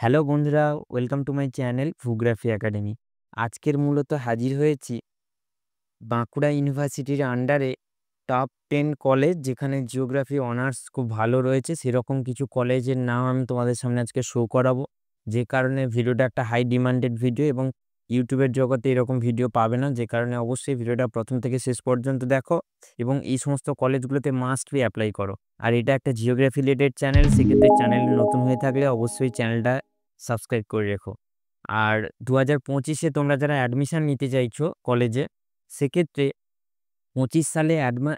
Hello বন্ধুরা, welcome to my channel ভূগ্রাফি academy. আজকের মূলত হাজির হয়েছি বাঁকুড়া ইউনিভার্সিটির আন্ডারে টপ 10 কলেজ যেখানে জিওগ্রাফি অনার্স খুব ভালো রয়েছে সেরকম কিছু কলেজের নাম আমি তোমাদের সামনে আজকে শো করাবো। যে কারণে ভিডিওটা একটা হাই ডিমান্ডেড ভিডিও এবং ইউটিউবের জগতে এরকম ভিডিও পাবে না, যে কারণে অবশ্যই ভিডিওটা প্রথম থেকে শেষ পর্যন্ত দেখো এবং এই সমস্ত কলেজগুলোতে মাস্ট বি অ্যাপ্লাই করো। আর এটা একটা জিওগ্রাফি রিলেটেড চ্যানেল, সেক্ষেত্রে চ্যানেল নতুন হয়ে থাকলে অবশ্যই চ্যানেলটা সাবস্ক্রাইব করে রেখো। আর 2025-এ তোমরা যারা অ্যাডমিশন নিতে চাইছো কলেজে, সেক্ষেত্রে 25 সালে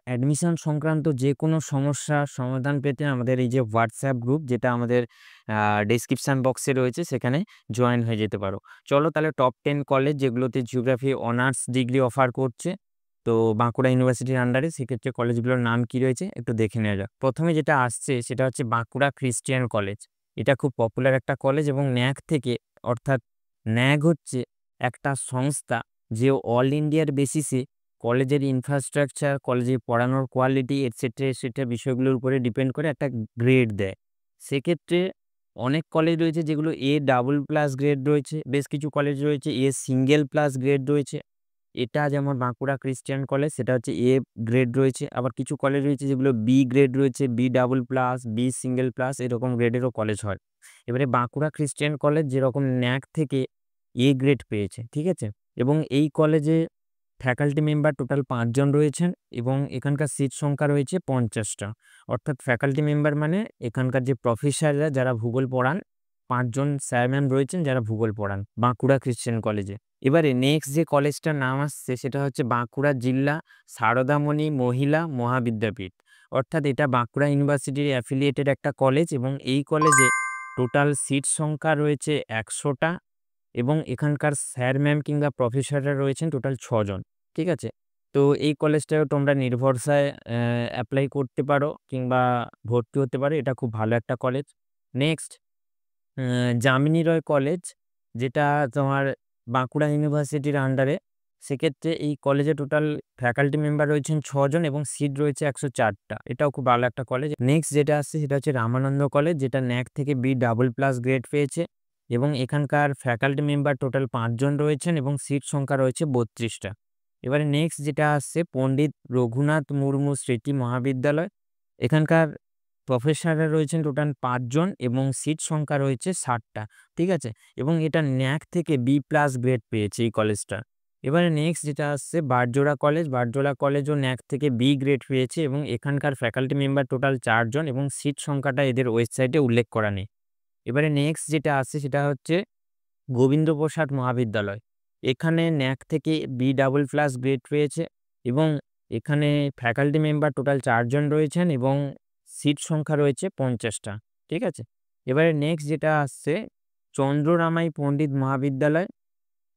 অ্যাডমিশন সংক্রান্ত যে কোনো সমস্যার সমাধান পেতে আমাদের এই যে হোয়াটসঅ্যাপ গ্রুপ, যেটা আমাদের ডেসক্রিপশন বক্সে রয়েছে, সেখানে জয়েন হয়ে যেতে পারো। চলো তাহলে টপ 10 কলেজ যেগুলোতে জিওগ্রাফি অনার্স ডিগ্রি অফার করছে তো বাঁকুড়া ইউনিভার্সিটির আন্ডারে, সেক্ষেত্রে কলেজগুলোর নাম কি রয়েছে একটু দেখে নেওয়া যাক। প্রথমে যেটা আসছে সেটা হচ্ছে বাঁকুড়া খ্রিস্টিয়ান কলেজ। এটা খুব পপুলার একটা কলেজ এবং ন্যাক থেকে, অর্থাৎ ন্যাক হচ্ছে একটা সংস্থা যে অল ইন্ডিয়ার বেসিসে কলেজের ইনফ্রাস্ট্রাকচার, কলেজে পড়ানোর কোয়ালিটি এটসেট্রা এটসেট্রা বিষয়গুলোর উপরে ডিপেন্ড করে একটা গ্রেড দেয়। সেক্ষেত্রে অনেক কলেজ রয়েছে যেগুলো A++ গ্রেড রয়েছে, বেশ কিছু কলেজ রয়েছে A++ গ্রেড রয়েছে। এটা যেমন বাঁকুড়া খ্রিস্টিয়ান কলেজ, সেটা হচ্ছে A গ্রেড রয়েছে। আবার কিছু কলেজ রয়েছে যেগুলো B গ্রেড রয়েছে, B++, B++ এরকম গ্রেডেরও কলেজ হয়। এবারে বাঁকুড়া খ্রিস্টিয়ান কলেজ যেরকম ন্যাক থেকে A গ্রেড পেয়েছে, ঠিক আছে? এবং এই কলেজে ফ্যাকাল্টি মেম্বার টোটাল 5 জন রয়েছেন এবং এখানকার সিট সংখ্যা রয়েছে 50টা। অর্থাৎ ফ্যাকাল্টি মেম্বার মানে এখানকার যে প্রফেসররা যারা ভূগোল পড়ান, 5 জন স্যার ম্যাম রয়েছেন যারা ভূগোল পড়ান বাঁকুড়া খ্রিস্টান কলেজে। এবারে নেক্সট যে কলেজটার নাম আসছে সেটা হচ্ছে বাঁকুড়া জিল্লা সারদামণি মহিলা মহাবিদ্যাপীঠ। অর্থাৎ এটা বাঁকুড়া ইউনিভার্সিটির অ্যাফিলিয়েটেড একটা কলেজ এবং এই কলেজে টোটাল সিট সংখ্যা রয়েছে 100টা এবং এখানকার স্যার ম্যাম কিংবা প্রফেসররা রয়েছেন টোটাল 6 জন। ঠিক আছে? তো এই কলেজটাও তোমরা নির্ভরসায় এপ্লাই করতে পারো কিংবা ভর্তি হতে পারো। এটা খুব ভালো একটা কলেজ। নেক্সট আ যামিনী রয় কলেজ, যেটা তোমার বাঁকুড়া ইউনিভার্সিটির আন্ডারে। সেক্ষেত্রে এই কলেজে টোটাল ফ্যাকাল্টি মেম্বার রয়েছেন 6 জন এবং সিট রয়েছে 104 টা। এটাও খুব ভালো একটা কলেজ। নেক্সট যেটা আসছে সেটা হচ্ছে রামানন্দ কলেজ, যেটা ন্যাক থেকে B++ গ্রেড পেয়েছে এবং এখানকার ফ্যাকাল্টি মেম্বার টোটাল 5 জন রয়েছেন এবং সিট সংখ্যা রয়েছে 32 টা। এবারে নেক্সট যেটা আসছে পণ্ডিত রঘুনাথ মুর্মু স্মৃতি মহাবিদ্যালয়। এখানকার প্রফেসররা রয়েছেন টোটাল 5 জন এবং সিট সংখ্যা রয়েছে 60 টা। ঠিক আছে? এবং এটা ন্যাক থেকে B+ গ্রেড পেয়েছে এই কলেজটা। এবারে নেক্সট যেটা আসছে বারজোড়া কলেজ। বারজোড়া কলেজও ন্যাক থেকে B গ্রেড পেয়েছে এবং এখানকার ফ্যাকাল্টি মেম্বার টোটাল 4 জন এবং সিট সংখ্যাটা এদের ওয়েবসাইটে উল্লেখ করা নেই। এবারে নেক্সট যেটা আসছে সেটা হচ্ছে গোবিন্দপ্রসাদ মহাবিদ্যালয়। এখানে ন্যাক থেকে B++ গ্রেড পেয়েছে এবং এখানে ফ্যাকাল্টি মেম্বার টোটাল 4 জন রয়েছেন এবং সিট সংখ্যা রয়েছে 50 টা। ঠিক আছে? এবারে নেক্সট যেটা আসছে চন্দ্ররামাই পণ্ডিত মহাবিদ্যালয়,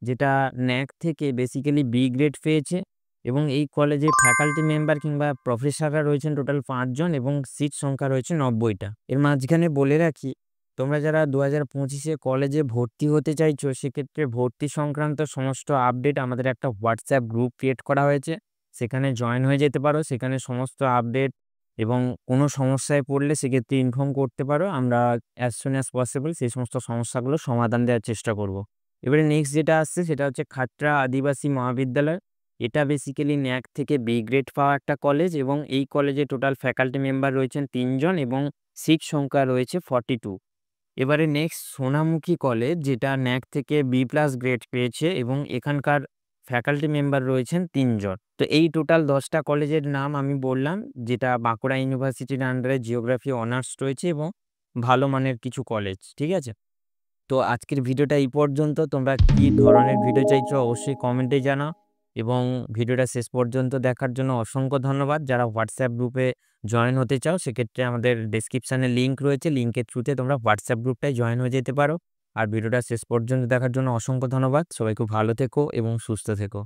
যেটা ন্যাক থেকে বেসিক্যালি B গ্রেড পেয়েছে এবং এই কলেজে ফ্যাকাল্টি মেম্বার কিংবা প্রফেসররা রয়েছেন টোটাল 5 জন এবং সিট সংখ্যা রয়েছে 90 টা। এর মাঝখানে বলে রাখি, তোমরা যারা 2025-এ কলেজে ভর্তি হতে চাইছো, সেক্ষেত্রে ভর্তি সংক্রান্ত সমস্ত আপডেট আমাদের একটা হোয়াটসঅ্যাপ গ্রুপ ক্রিয়েট করা হয়েছে। সেখানে জয়েন হয়ে যেতে পারো। সেখানে সমস্ত আপডেট এবং কোনো সমস্যায় পড়লে সেক্ষেত্রে ইনফর্ম করতে পারো। আমরা অ্যাজ সুন অ্যাজ পসিবল সেই সমস্ত সমস্যাগুলো সমাধান দেওয়ার চেষ্টা করব। এবারে নেক্সট যেটা আসছে সেটা হচ্ছে খাট্রা আদিবাসী মহাবিদ্যালয়। এটা বেসিক্যালি ন্যাক থেকে B গ্রেড পাওয়া একটা কলেজ এবং এই কলেজে টোটাল ফ্যাকাল্টি মেম্বার রয়েছেন 3 জন এবং সিট সংখ্যা রয়েছে 42। এবারে নেক্সট সোনামুখী কলেজ, যেটা ন্যাক থেকে B+ গ্রেড পেয়েছে এবং এখানকার ফ্যাকাল্টি মেম্বার রয়েছেন 3 জন। তো এই টোটাল 10টা কলেজের নাম আমি বললাম, যেটা বাঁকুড়া ইউনিভার্সিটির আন্ডারে জিওগ্রাফি অনার্স রয়েছে এবং ভালো মানের কিছু কলেজ। ঠিক আছে? তো আজকের ভিডিওটা এই পর্যন্ত। তোমরা কি ধরনের ভিডিও চাইছো অবশ্যই কমেন্টে জানাও এবং ভিডিওটা শেষ পর্যন্ত দেখার জন্য অসংখ্য ধন্যবাদ। যারা হোয়াটসঅ্যাপ গ্রুপে জয়েন হতে চাও, সেক্ষেত্রে আমাদের ডেসক্রিপশনে লিঙ্ক রয়েছে, লিঙ্কের থ্রুতে তোমরা হোয়াটসঅ্যাপ গ্রুপটায় জয়েন হয়ে যেতে পারো। আর ভিডিওটা শেষ পর্যন্ত দেখার জন্য অসংখ্য ধন্যবাদ। সবাই খুব ভালো থেকো এবং সুস্থ থেকো।